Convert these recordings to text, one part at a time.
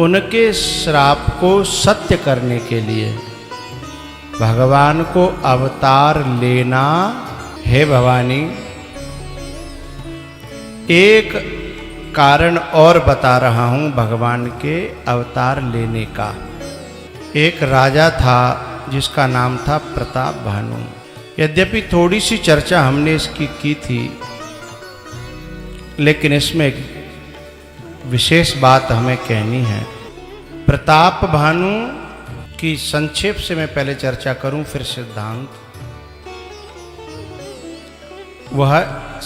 उनके श्राप को सत्य करने के लिए भगवान को अवतार लेना। हे भवानी, एक कारण और बता रहा हूं भगवान के अवतार लेने का। एक राजा था जिसका नाम था प्रताप भानु। यद्यपि थोड़ी सी चर्चा हमने इसकी की थी, लेकिन इसमें एक विशेष बात हमें कहनी है। प्रताप भानु की संक्षेप से मैं पहले चर्चा करूं, फिर सिद्धांत। वह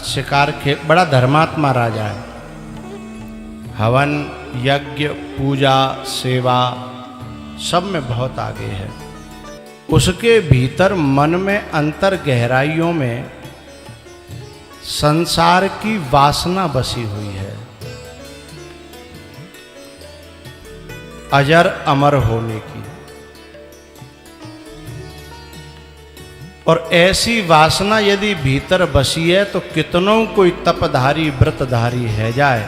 शिकार के बड़ा धर्मात्मा राजा है। हवन, यज्ञ, पूजा, सेवा सब में बहुत आगे है। उसके भीतर मन में अंतर गहराइयों में संसार की वासना बसी हुई है, अजर अमर होने की। और ऐसी वासना यदि भीतर बसी है तो कितनों कोई तपधारी व्रतधारी है जाए,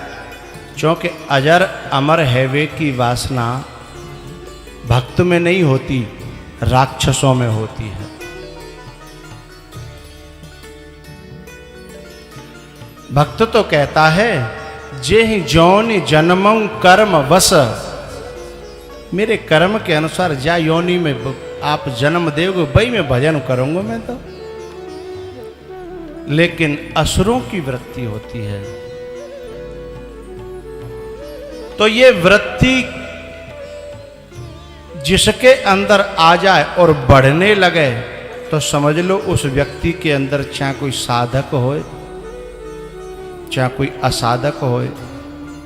क्योंकि अजर अमर है वे की वासना भक्त में नहीं होती, राक्षसों में होती है। भक्त तो कहता है जेहि जौनि जन्मं कर्म वस, मेरे कर्म के अनुसार जा योनि में आप जन्म दोगे वही मैं भजन करूंगा मैं तो। लेकिन असुरों की वृत्ति होती है, तो ये वृत्ति जिसके अंदर आ जाए और बढ़ने लगे तो समझ लो उस व्यक्ति के अंदर चाहे कोई साधक होए चाहे कोई असाधक होए,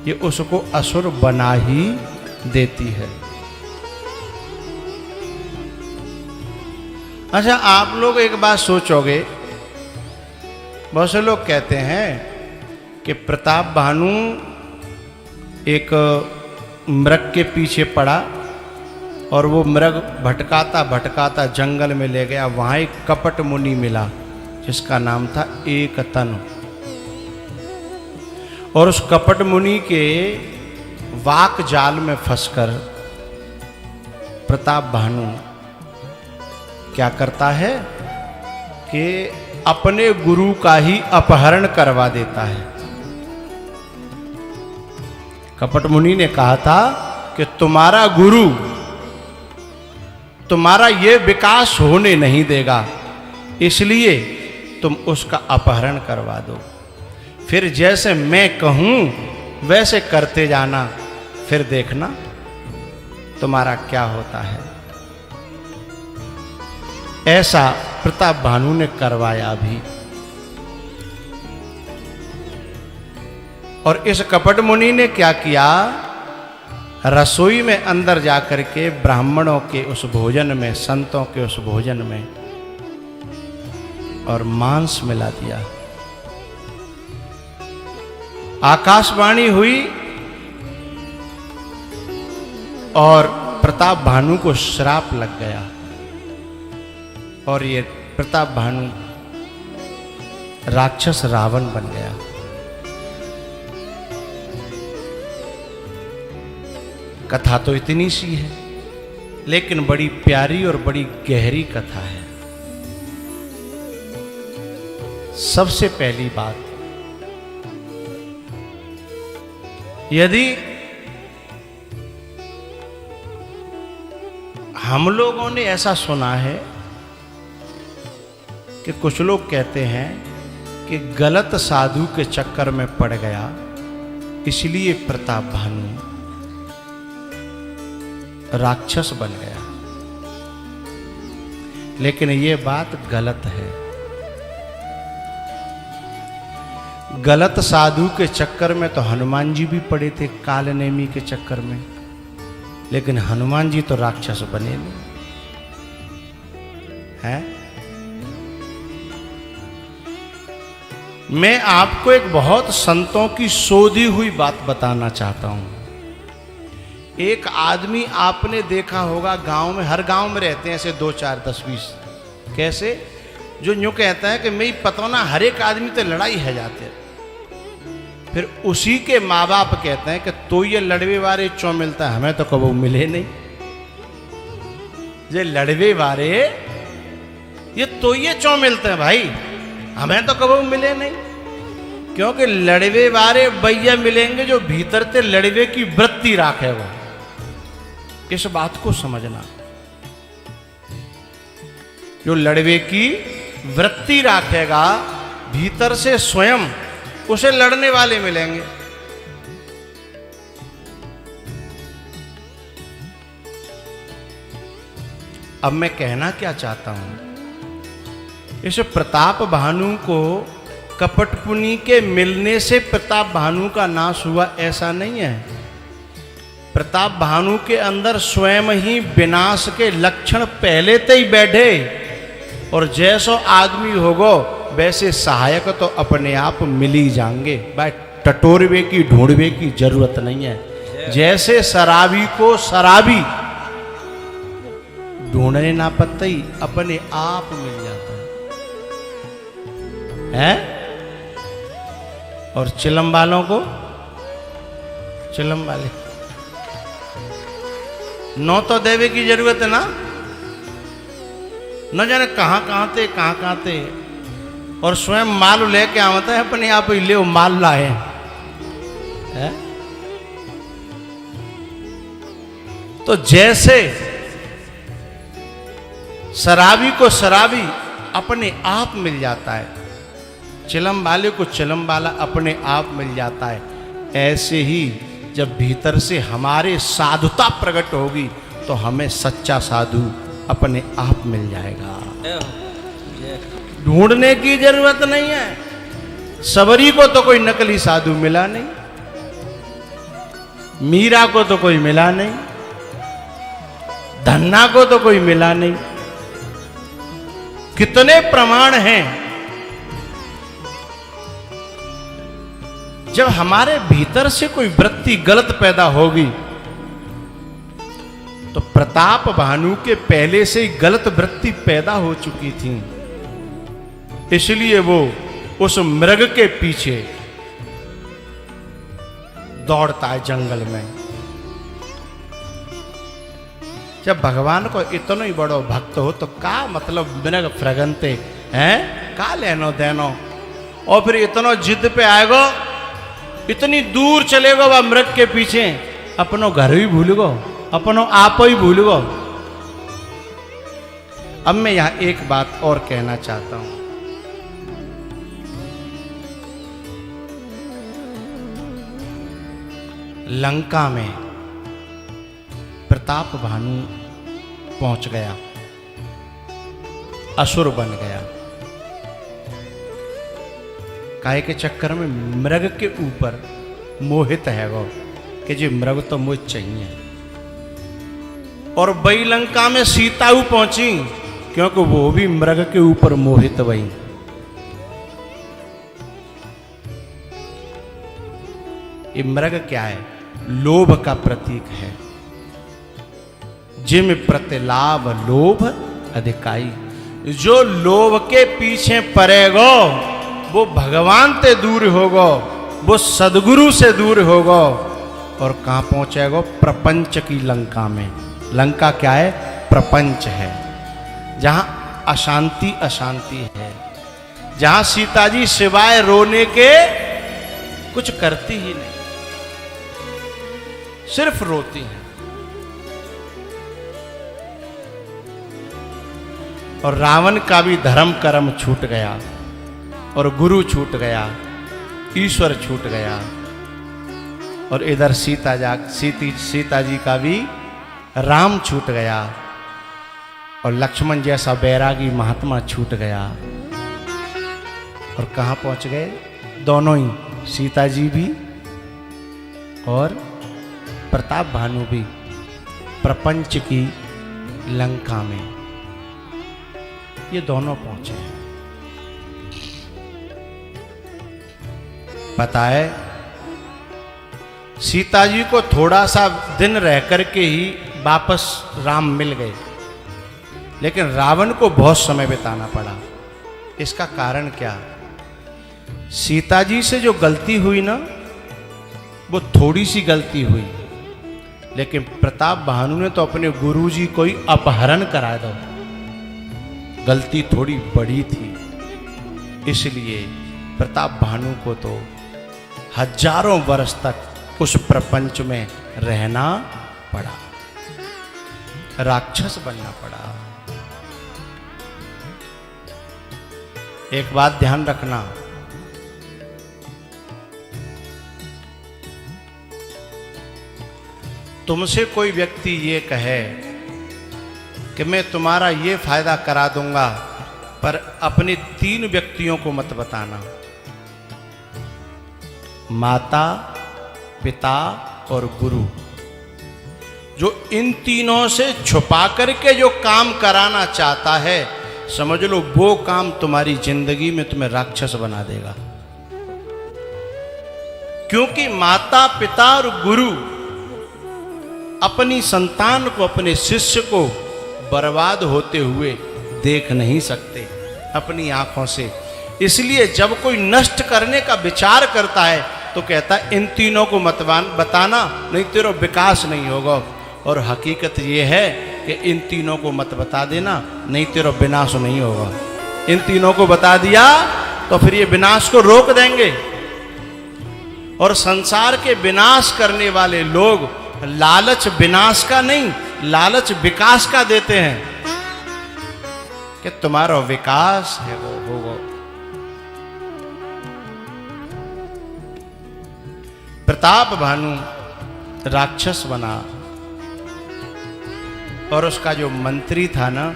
ये उसको असुर बना ही देती है। अच्छा, आप लोग एक बात सोचोगे, बहुत से लोग कहते हैं कि प्रताप भानु एक मृग के पीछे पड़ा और वो मृग भटकाता भटकाता जंगल में ले गया। वहाँ एक कपट मुनि मिला जिसका नाम था एकतन, और उस कपट मुनि के वाक जाल में फंसकर प्रताप भानु क्या करता है कि अपने गुरु का ही अपहरण करवा देता है। कपट मुनि ने कहा था कि तुम्हारा गुरु तुम्हारा ये विकास होने नहीं देगा, इसलिए तुम उसका अपहरण करवा दो। फिर जैसे मैं कहूं वैसे करते जाना, फिर देखना तुम्हारा क्या होता है। ऐसा प्रताप भानु ने करवाया भी। और इस कपट मुनि ने क्या किया, रसोई में अंदर जाकर के ब्राह्मणों के उस भोजन में, संतों के उस भोजन में और मांस मिला दिया। आकाशवाणी हुई और प्रताप भानु को श्राप लग गया, और ये प्रताप भानु राक्षस रावण बन गया। कथा तो इतनी सी है, लेकिन बड़ी प्यारी और बड़ी गहरी कथा है। सबसे पहली बात, यदि हम लोगों ने ऐसा सुना है कि कुछ लोग कहते हैं कि गलत साधु के चक्कर में पड़ गया, इसलिए प्रताप भानु राक्षस बन गया। लेकिन ये बात गलत है। गलत साधु के चक्कर में तो हनुमान जी भी पड़े थे, कालनेमी के चक्कर में, लेकिन हनुमान जी तो राक्षस बने नहीं हैं। मैं आपको एक बहुत संतों की शोधी हुई बात बताना चाहता हूं। एक आदमी आपने देखा होगा, गांव में, हर गांव में रहते हैं ऐसे 2, 4, 10, 20, कैसे जो यूं कहता है कि मैं पता ना हर एक आदमी तो लड़ाई है जाते, फिर उसी के माँ बाप कहते हैं कि तो ये लड़वे वारे चौ मिलता है, हमें तो कबू मिले नहीं। ये लड़वे वारे ये तो ये चौ मिलते हैं भाई, हमें तो कबू मिले नहीं। क्योंकि लड़वे वारे भैया मिलेंगे जो भीतर से लड़वे की वृत्ति राखेगा। इस बात को समझना, जो लड़वे की वृत्ति राखेगा भीतर से स्वयं, उसे लड़ने वाले मिलेंगे। अब मैं कहना क्या चाहता हूं, इस प्रताप भानु को कपटपुनी के मिलने से प्रताप भानु का नाश हुआ ऐसा नहीं है। प्रताप भानु के अंदर स्वयं ही विनाश के लक्षण पहले से ही बैठे, और जैसो आदमी होगो वैसे सहायक तो अपने आप मिल ही जाएंगे भाई। टटोरवे की ढूंढवे की जरूरत नहीं है। जैसे शराबी को शराबी ढूंढने ना पड़ता ही अपने आप मिल जाता है? और चिलम वालों को, चिलम वाले नौ तो देवे की जरूरत है ना, न जाने कहाँ थे, और स्वयं माल लेके आवता है अपने आप ही ले माल लाए है? तो जैसे शराबी को शराबी अपने आप मिल जाता है, चिलम वाले को चिलम वाला अपने आप मिल जाता है, ऐसे ही जब भीतर से हमारे साधुता प्रकट होगी तो हमें सच्चा साधु अपने आप मिल जाएगा। ढूंढने की जरूरत नहीं है। सबरी को तो कोई नकली साधु मिला नहीं, मीरा को तो कोई मिला नहीं, धन्ना को तो कोई मिला नहीं। कितने प्रमाण हैं। जब हमारे भीतर से कोई वृत्ति गलत पैदा होगी तो प्रताप भानु के पहले से ही गलत वृत्ति पैदा हो चुकी थी, इसलिए वो उस मृग के पीछे दौड़ता है जंगल में। जब भगवान को इतना ही बड़ो भक्त हो तो का मतलब मृग फ्रगनते हैं, का लेनो देनो। और फिर इतना जिद पे आएगो, इतनी दूर चलेगो वह मृग के पीछे, अपनो घर ही भूल गो, अपनो आप ही भूल गो। अब मैं यहां एक बात और कहना चाहता हूं। लंका में प्रताप भानु पहुंच गया, असुर बन गया। काहे के चक्कर में मृग के ऊपर मोहित है वो कि जी मृग तो मुझ चाहिए। और वही लंका में सीताऊ पहुंची क्योंकि वो भी मृग के ऊपर मोहित वही। ये मृग क्या है? लोभ का प्रतीक है। जिम प्रतिलाभ लोभ अधिकाई, जो लोभ के पीछे पड़ेगो वो भगवान से दूर होगो, वो सदगुरु से दूर होगो, और कहाँ पहुंचेगो? प्रपंच की लंका में। लंका क्या है? प्रपंच है, जहां अशांति अशांति है, जहां सीता जी सिवाय रोने के कुछ करती ही नहीं, सिर्फ रोती हैं। और रावण का भी धर्म कर्म छूट गया, और गुरु छूट गया, ईश्वर छूट गया। और इधर सीता जी का भी राम छूट गया, और लक्ष्मण जैसा बैरागी महात्मा छूट गया। और कहाँ पहुंच गए? दोनों ही, सीता जी भी और प्रताप भानु भी, प्रपंच की लंका में। ये दोनों पहुंचे। पता है, सीता जी को थोड़ा सा दिन रह करके ही वापस राम मिल गए, लेकिन रावण को बहुत समय बिताना पड़ा। इसका कारण क्या? सीता जी से जो गलती हुई ना, वो थोड़ी सी गलती हुई, लेकिन प्रताप भानु ने तो अपने गुरुजी को ही अपहरण करा दो, गलती थोड़ी बड़ी थी। इसलिए प्रताप भानु को तो हजारों वर्ष तक उस प्रपंच में रहना पड़ा, राक्षस बनना पड़ा। एक बात ध्यान रखना, तुमसे कोई व्यक्ति ये कहे कि मैं तुम्हारा ये फायदा करा दूंगा, पर अपने 3 व्यक्तियों को मत बताना, माता, पिता और गुरु। जो इन तीनों से छुपा करके जो काम कराना चाहता है, समझ लो वो काम तुम्हारी जिंदगी में तुम्हें राक्षस बना देगा। क्योंकि माता, पिता और गुरु अपनी संतान को, अपने शिष्य को बर्बाद होते हुए देख नहीं सकते अपनी आंखों से। इसलिए जब कोई नष्ट करने का विचार करता है तो कहता है इन तीनों को मत बताना, नहीं तेरा विकास नहीं होगा। और हकीकत ये है कि इन तीनों को मत बता देना, नहीं तेरा विनाश नहीं होगा। इन तीनों को बता दिया तो फिर ये विनाश को रोक देंगे। और संसार के विनाश करने वाले लोग लालच विनाश का नहीं, लालच विकास का देते हैं कि तुम्हारा विकास है वो होगा। प्रताप भानु राक्षस बना और उसका जो मंत्री था ना,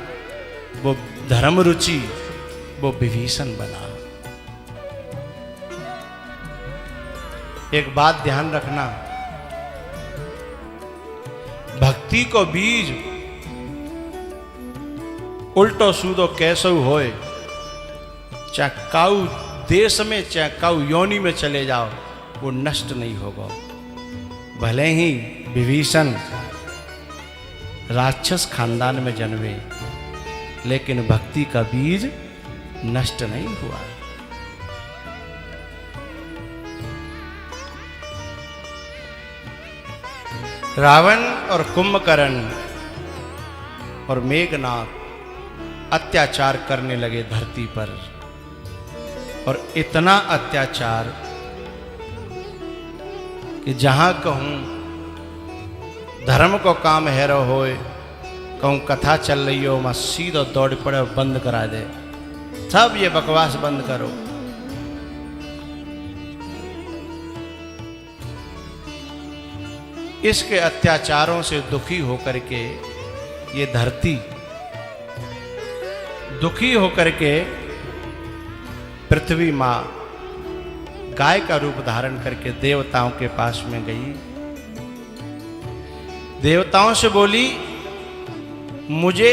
वो धर्मरुचि, वो विभीषण बना। एक बात ध्यान रखना, भक्ति को बीज उल्टो सूदो कैसो होए, चाहे काऊ देश में चाहे काऊ योनि में चले जाओ, वो नष्ट नहीं होगा। भले ही विभीषण राक्षस खानदान में जन्मे, लेकिन भक्ति का बीज नष्ट नहीं हुआ। रावण और कुंभकर्ण और मेघनाथ अत्याचार करने लगे धरती पर, और इतना अत्याचार कि जहां कहूं धर्म को काम हैरो होए, कहूं कथा चल रही हो, वहां सीधा दौड़ पड़े और बंद करा दे, सब ये बकवास बंद करो। इसके अत्याचारों से दुखी होकर के ये धरती दुखी होकर के पृथ्वी मां गाय का रूप धारण करके देवताओं के पास में गई। देवताओं से बोली, मुझे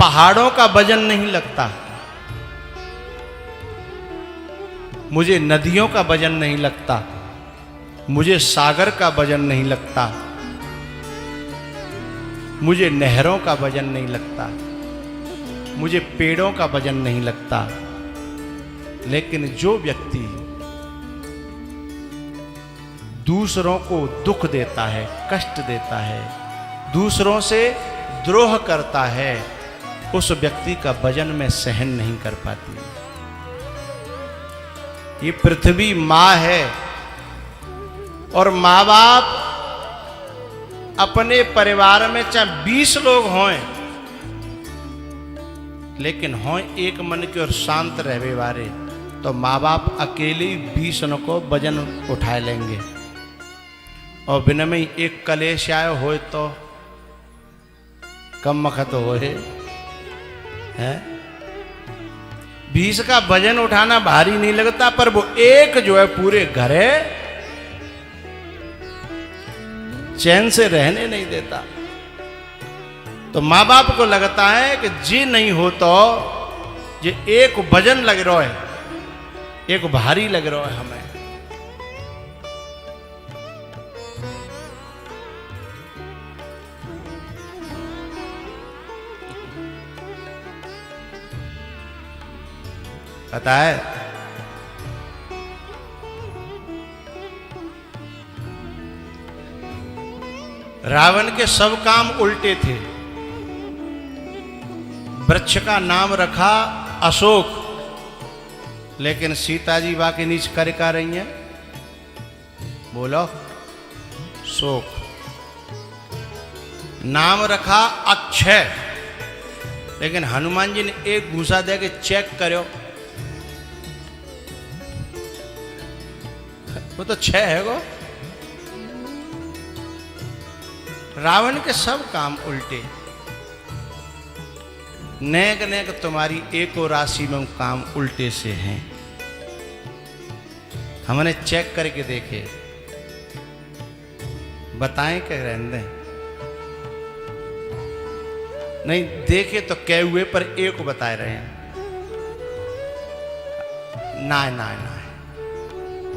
पहाड़ों का वजन नहीं लगता, मुझे नदियों का वजन नहीं लगता, मुझे सागर का वजन नहीं लगता, मुझे नहरों का वजन नहीं लगता, मुझे पेड़ों का वजन नहीं लगता, लेकिन जो व्यक्ति दूसरों को दुख देता है, कष्ट देता है, दूसरों से द्रोह करता है, उस व्यक्ति का वजन मैं सहन नहीं कर पाती। ये पृथ्वी माँ है, और माँ बाप अपने परिवार में चाहे 20 लोग हों, लेकिन हों एक मन के और शांत रहने वाले, तो माँ बाप अकेले 20 को वजन उठा लेंगे। और बिना में एक कलेश आयो हो तो कम मखत होए है। 20 का वजन उठाना भारी नहीं लगता, पर वो एक जो है पूरे घरे चैन से रहने नहीं देता। तो माँ बाप को लगता है कि जी नहीं हो तो ये एक वजन लग रहा है, एक भारी लग रहा है हमें। पता है रावण के सब काम उल्टे थे। वृक्ष का नाम रखा अशोक, लेकिन सीता जी बाकी नीच कर का रही हैं, बोलो शोक। नाम रखा अक्षय, लेकिन हनुमान जी ने एक घूसा दे के चेक करो, वो तो छह है वो। रावण के सब काम उल्टे। नेक नेक तुम्हारी एको राशि में काम उल्टे से हैं। हमने चेक करके देखे, बताएं क्या रहने दें? नहीं देखे तो कह हुए पर एक बताए रहे हैं। ना ना ना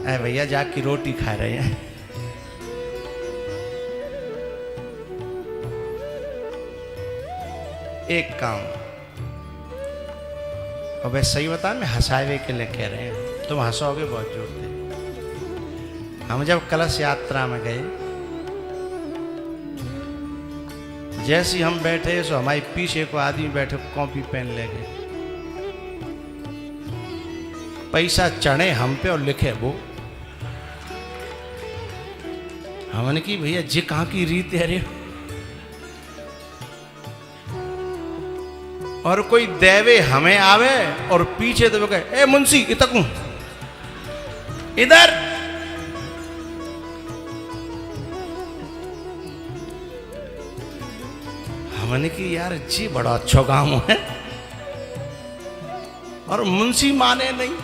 अरे भैया जाके रोटी खा रहे हैं। एक काम, अब सही बता, मैं हंसावे के लिए कह रहे हैं, तुम हंसोगे बहुत जोर से। हम जब कलश यात्रा में गए, जैसे हम बैठे सो हमारे पीछे को आदमी बैठे कॉपी पेन ले गए, पैसा चढ़े हम पे और लिखे वो। हमने की भैया जी कहाँ की रीत है रे। और कोई देवे हमें आवे और पीछे तो कहे ए मुंशी इतकू इधर। हमने की यार जी बड़ा अच्छा काम है, और मुंशी माने नहीं,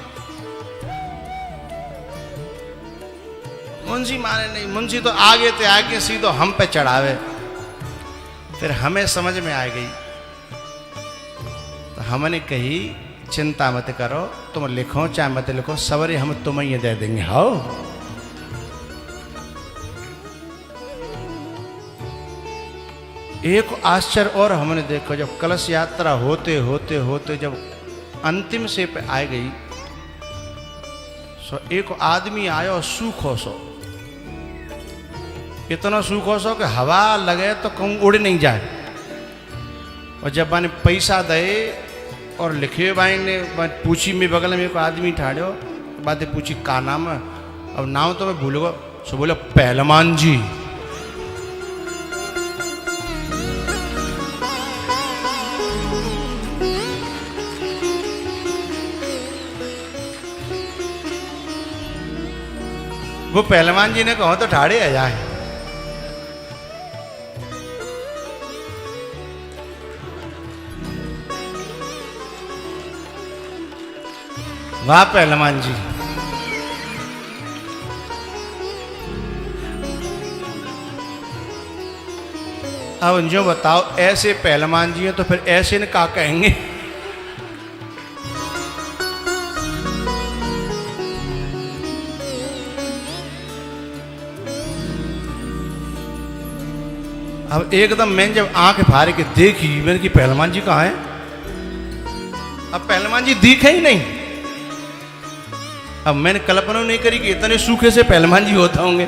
मुंशी माने नहीं। मुंशी तो आगे थे आगे सीधो हम पे चढ़ावे। फिर हमें समझ में आ गई, तो हमने कही चिंता मत करो, तुम लिखो चाहे मत लिखो, सवरे हम तुम्हें ये दे देंगे। हाओ एक आश्चर्य और हमने देखो, जब कलश यात्रा होते होते होते जब अंतिम से पे आ गई, सो एक आदमी आयो सूखो सो, इतना सूखो सो कि हवा लगे तो कहूँ उड़ नहीं जाए। और जब मैंने पैसा दे और लिखे भाई ने पूछी, में बगल में एक आदमी ठाड़ो, बातें पूछी का नाम है, अब नाम तो मैं भूल गया, सो बोला पहलवान जी। वो पहलवान जी ने कहो तो ठाड़े आ जाए। वाह पहलवान जी। अब जो बताओ, ऐसे पहलवान जी हैं तो फिर ऐसे ने क्या कहेंगे? अब एकदम मैंने जब आंख फाड़ के देखी, मैंने कि पहलवान जी कहाँ है? अब पहलवान जी दिखे ही नहीं। अब मैंने कल्पना नहीं करी कि इतने सूखे से पहलवान जी होते होंगे।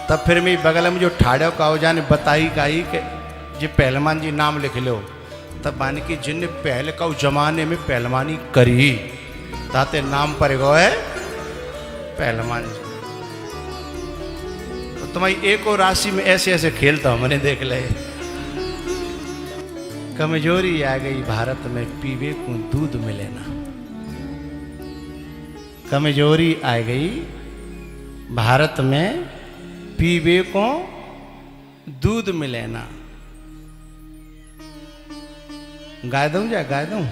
तब फिर मेरी बगल में जो ठाड़ो कावजा ने बताई काई कि जो पहलवान जी नाम लिख लो। तब माने कि जिनने पहले का जमाने में पहलवानी करी, ताते नाम पर गो है पहलवान जी। तो तुम्हारी एक और राशि में ऐसे ऐसे खेलता हूं, मैंने देख ले। कमजोरी आ गई भारत में, पीवे को दूध मिले ना। कमजोरी आ गई भारत में, पीवे को दूध मिले ना। गाय दूं जा गाय दूं?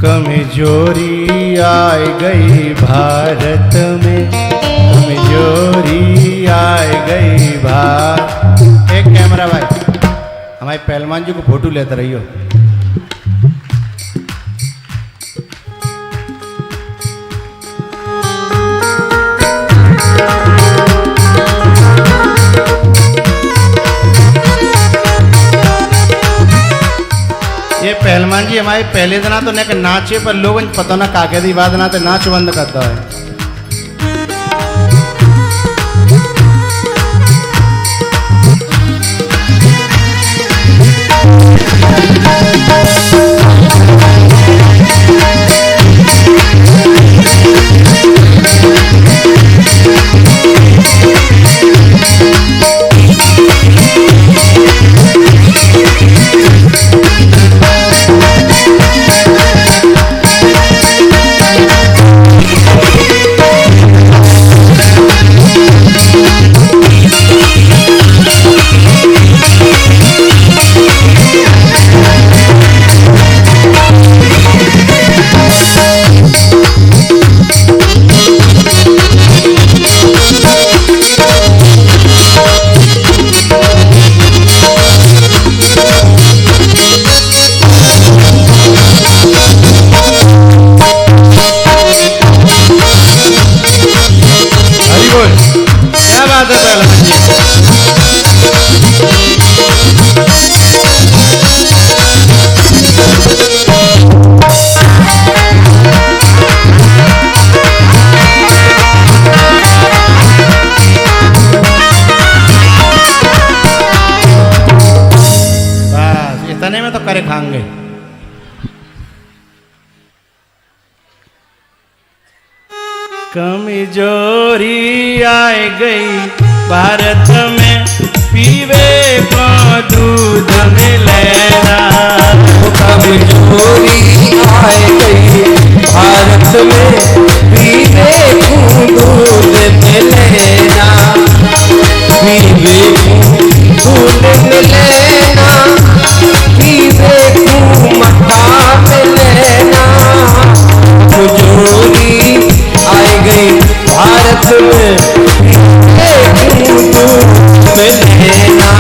कमजोरी आ गई भारत हनुमान जी को फोटो लेते रहियो। ये पहलवान जी हमारे पहले दिन तो नहीं नाचे पर लोग पता ना काके दी बात ना तो नाच बंद करता है। करे खाएंगे। कमजोरी आए गई भारत में, पीवे को दूध मिलेगा। कमजोरी आए गई भारत में, पीवे को दूध मिलेगा। पीवे को दूध मिलेगा, पीवे को मठा मिलेगा। कमजोरी आए गई भारत में, पीवे को दूध मिलेगा।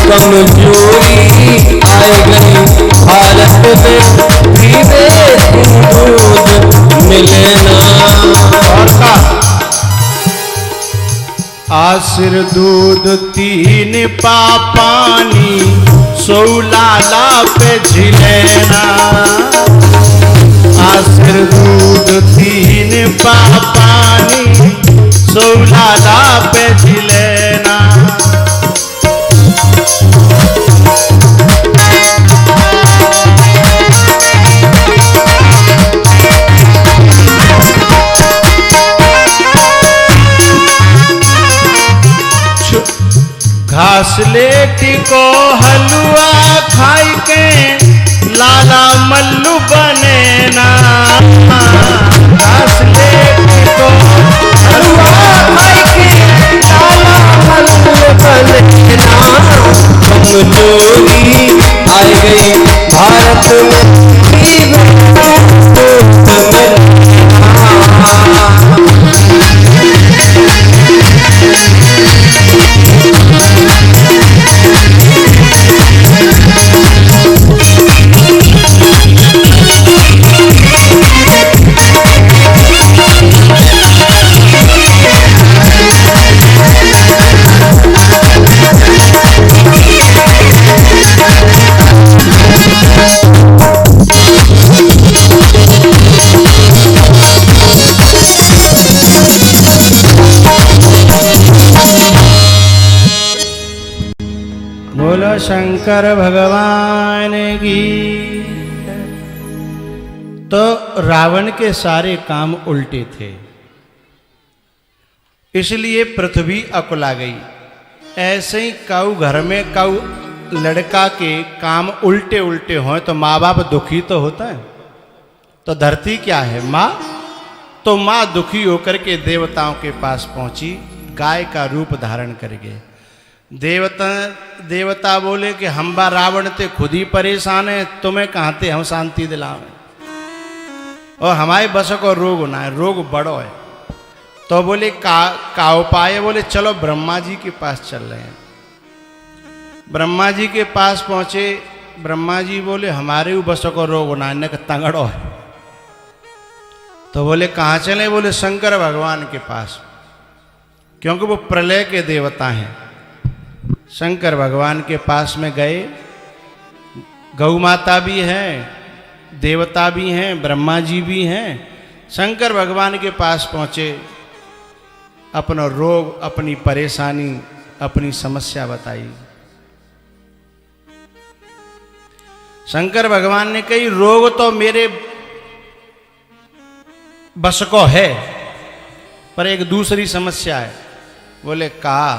कमजोरी आए गई भारत में, पीवे दूध मिलेना। और का आसिर दूध 3 पा पानी, 16 पे झिलेना। आसिर दूध 3 पा पानी, 16 पे झिलेना। घास लेटी को हलवा खाई के, लाला मल्लू बने ना। घास लेटी को हलवा खाई के, लाला मल्लू बने ना। कमजोरी आए गई भारत में, पीवे दूध मिलेना। बोलो शंकर भगवान की। तो रावण के सारे काम उल्टे थे, इसलिए पृथ्वी अकुला गई। ऐसे ही काऊ घर में काऊ लड़का के काम उल्टे उल्टे हों तो माँ बाप दुखी तो होता है। तो धरती क्या है? माँ। तो माँ दुखी होकर के देवताओं के पास पहुंची, गाय का रूप धारण करके। देवता बोले कि हम बा रावण ते खुद ही परेशान है, तुम्हें कहाँ थे हम शांति दिलावें, और हमारे बस को रोग ना है, रोग बड़ो है। तो बोले का उपाय? बोले चलो ब्रह्मा जी के पास चल रहे हैं। ब्रह्मा जी के पास पहुंचे। ब्रह्मा जी बोले हमारे बस को रोग ना है, तंगड़ो है। तो बोले कहाँ चले? बोले शंकर भगवान के पास, क्योंकि वो प्रलय के देवता हैं। शंकर भगवान के पास में गए। गौ माता भी हैं, देवता भी हैं, ब्रह्मा जी भी हैं। शंकर भगवान के पास पहुँचे, अपना रोग, अपनी परेशानी, अपनी समस्या बताई। शंकर भगवान ने कही रोग तो मेरे बस को है, पर एक दूसरी समस्या है। बोले कहा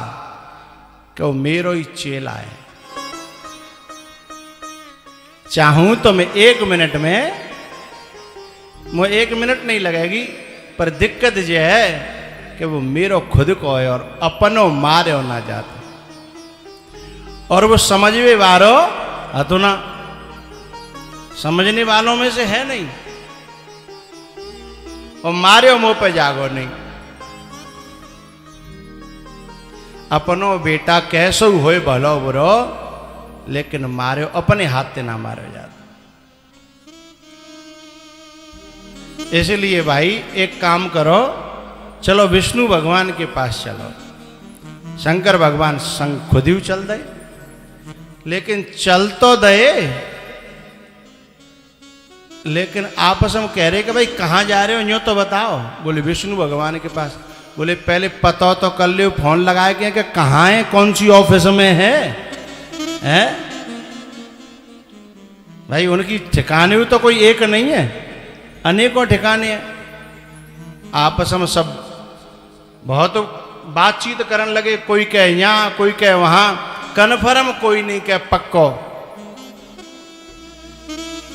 कि वो मेरो ही चेला है, चाहूं तो मैं 1 मिनट में, मुझे 1 मिनट नहीं लगेगी, पर दिक्कत यह है कि वो मेरो खुद को है और अपनो मारे ना जाता, और वो समझवे वारो हतुना, समझने वालों में से है नहीं, और मारे मुंह पे जागो नहीं। अपनो बेटा कैसो होए भलो बुरो, लेकिन मारे अपने हाथ से ना मारे जाता। इसलिए भाई एक काम करो, चलो विष्णु भगवान के पास चलो। शंकर भगवान संग खुद ही चल दे, लेकिन चल तो दे, लेकिन आपस में कह रहे कि भाई कहाँ जा रहे हो, यूँ तो बताओ। बोले विष्णु भगवान के पास। बोले पहले पता तो कर लो, फोन लगाए कि कहाँ है, कौन सी ऑफिस में है? भाई उनकी ठिकाने भी तो कोई एक नहीं है, अनेकों ठिकाने हैं। आपस में सब बहुत बातचीत करने लगे, कोई कहे यहाँ, कोई कहे वहाँ, कन्फर्म कोई नहीं कहे पक्को।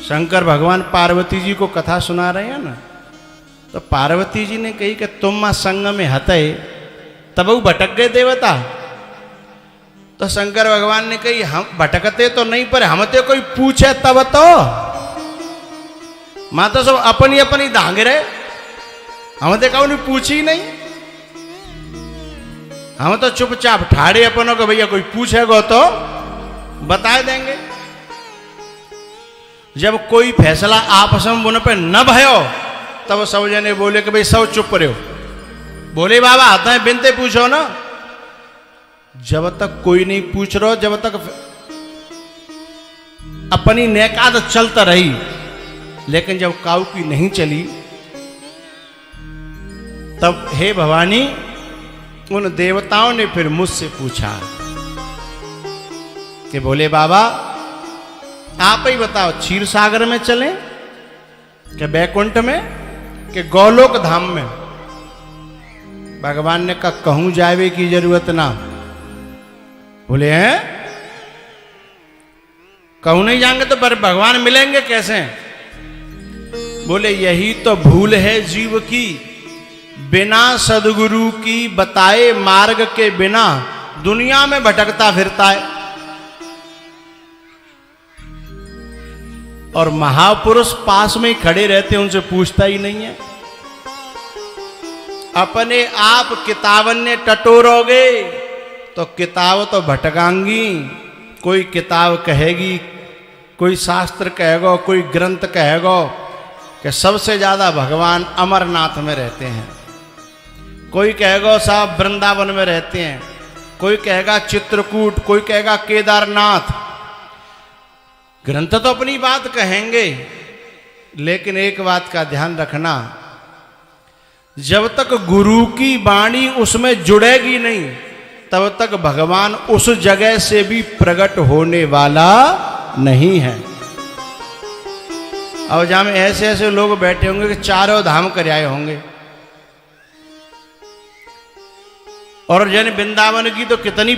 शंकर भगवान पार्वती जी को कथा सुना रहे हैं ना, तो पार्वती जी ने कही कि तुम मां संग में हते, तब वो भटक गए देवता। तो शंकर भगवान ने कही हम भटकते तो नहीं, पर हम तो कोई पूछे तब तो। मां तो सब अपनी अपनी धांगे रहे, हम तो कहूँ नहीं, पूछी नहीं। हम तो चुपचाप ठाड़े अपनों को, भैया कोई पूछेगा तो बता देंगे। जब कोई फैसला आपस में उन पे न भयो, तब सब जने बोले कि भाई सब चुप रहो। बोले बाबा आता है बिनते पूछो ना। जब तक कोई नहीं पूछ रहा, जब तक अपनी नेकाद चलता रही, लेकिन जब काऊ की नहीं चली, तब हे भवानी उन देवताओं ने फिर मुझसे पूछा कि बोले बाबा आप ही बताओ, क्षीर सागर में चलें कि बैकुंठ में कि गोलोक धाम में? भगवान ने कहा कहूं जावे की जरूरत ना। बोले हैं कहूं नहीं जाएंगे तो पर भगवान मिलेंगे कैसे? बोले यही तो भूल है जीव की, बिना सदगुरु की बताए मार्ग के बिना दुनिया में भटकता फिरता है। और महापुरुष पास में ही खड़े रहते हैं, उनसे पूछता ही नहीं है। अपने आप किताबन ने टटोरोगे तो किताब तो भटकांगी। कोई किताब कहेगी, कोई शास्त्र कहेगा, कोई ग्रंथ कहेगा कि सबसे ज्यादा भगवान अमरनाथ में रहते हैं। कोई कहेगा साहब वृंदावन में रहते हैं, कोई कहेगा चित्रकूट, कोई कहेगा केदारनाथ। ग्रंथ तो अपनी बात कहेंगे, लेकिन एक बात का ध्यान रखना, जब तक गुरु की वाणी उसमें जुड़ेगी नहीं, तब तक भगवान उस जगह से भी प्रकट होने वाला नहीं है। और जहां में ऐसे ऐसे लोग बैठे होंगे कि चारों धाम कर आए होंगे, और जन वृंदावन की तो कितनी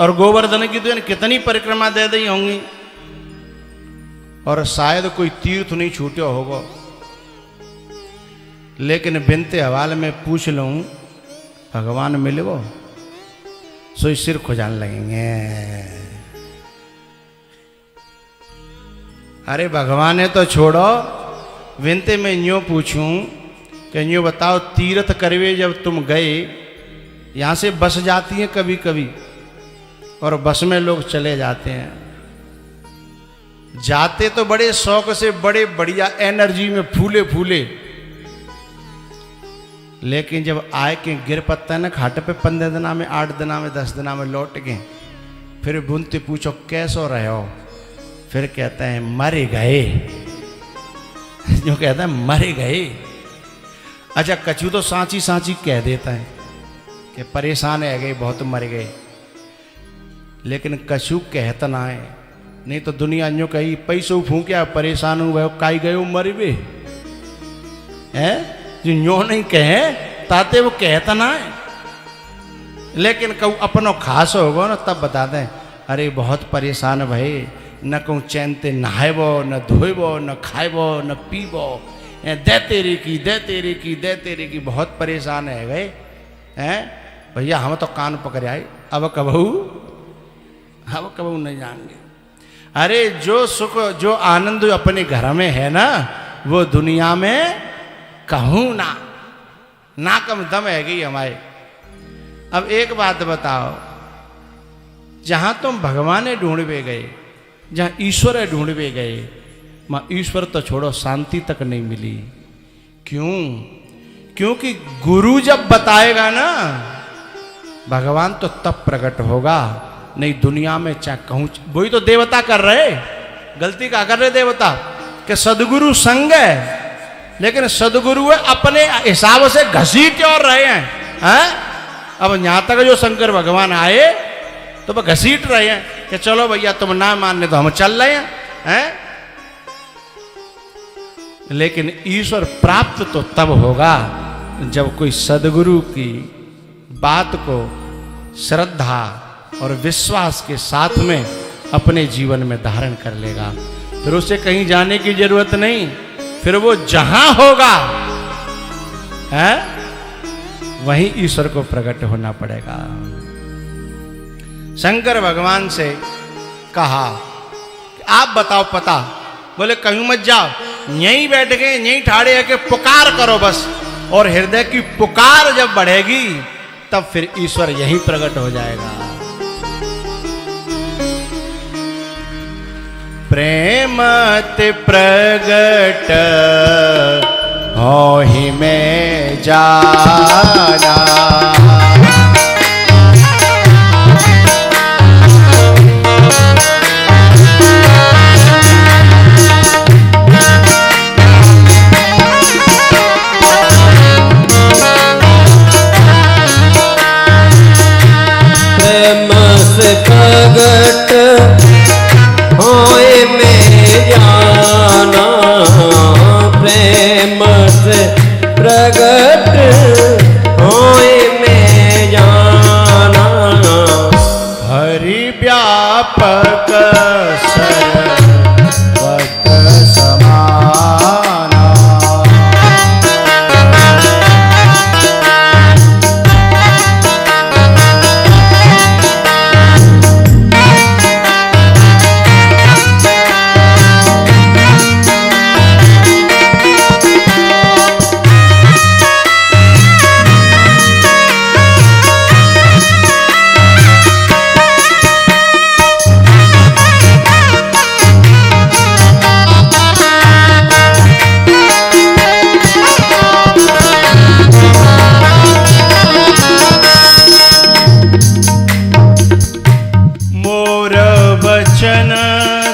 और गोवर्धन की तो कितनी परिक्रमा दे दी होंगी, और शायद कोई तीर्थ नहीं छूटे होगा। लेकिन बिनते हवाले में पूछ लूँ भगवान मिलेगो, सो सिर खुजान लगेंगे। अरे भगवान है तो छोड़ो, विनते में यूँ पूछूं कि यूँ बताओ, तीर्थ करवे जब तुम गए, यहाँ से बस जाती हैं कभी कभी, और बस में लोग चले जाते हैं, जाते तो बड़े शौक से, बड़े बढ़िया एनर्जी में फूले फूले, लेकिन जब आए के गिर पत्ता ना घाट पे 15 दिना में, 8 दिना में, 10 दिना में लौट गए, फिर बुनते पूछो कैसो रहे हो, फिर कहते हैं मर गए। जो कहता है मर गए। अच्छा कछु तो सांची सांची कह देता है कि परेशान है गए, बहुत मर गए, लेकिन कछु कहता ना है। नहीं तो दुनिया यूँ कही पैसों फूंक्या परेशान हुए काई गए मर गए है, जो यूँ नहीं कहे ताते वो कहता ना है। लेकिन कहूँ अपनो खास होगा ना तब बता दें, अरे बहुत परेशान भाई, न कहूँ चैन ते नहाबो, न धोबो, न खाबो, न पीबो, दे तेरे की दे तेरे की दे तेरे की, बहुत परेशान है गए हैं भैया, हम तो कान पकड़ आए, अब कबहू नहीं जाएंगे। अरे जो सुख जो आनंद अपने घर में है ना, वो दुनिया में कहूँ ना कम दम है गई हमारे। अब एक बात बताओ, जहां तुम भगवान ढूंढवे गए, जहां ईश्वर ढूंढवे गए, मां ईश्वर तो छोड़ो शांति तक नहीं मिली। क्यों? क्योंकि गुरु जब बताएगा ना, भगवान तो तब प्रकट होगा, नहीं दुनिया में चाहे कहूँ। वही तो देवता कर रहे, गलती का कर रहे देवता कि सदगुरु संग है, लेकिन सदगुरु अपने हिसाब से घसीट और रहे हैं। अब यहां तक जो शंकर भगवान आए तो वह घसीट रहे हैं कि चलो भैया तुम ना मानने तो हम चल रहे हैं। लेकिन ईश्वर प्राप्त तो तब होगा जब कोई सदगुरु की बात को श्रद्धा और विश्वास के साथ में अपने जीवन में धारण कर लेगा। फिर उसे कहीं जाने की जरूरत नहीं, फिर वो जहां होगा है वहीं ईश्वर को प्रकट होना पड़ेगा। शंकर भगवान से कहा आप बताओ पता, बोले कहीं मत जाओ, यहीं बैठ के यहीं ठाड़े है कि पुकार करो बस, और हृदय की पुकार जब बढ़ेगी तब फिर ईश्वर यहीं प्रकट हो जाएगा। प्रेमत प्रगट हो ही में जाना, प्रेम से प्रगट होए में जाना, प्रेम से प्रगट होए में जाना, हरि व्यापक सर्वत समाना,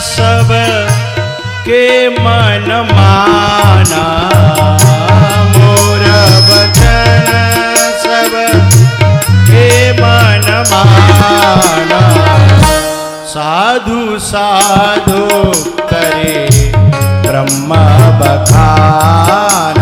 सब के मन माना, मोर वचन सब के मन माना, साधु साधु करे ब्रह्म बखाना,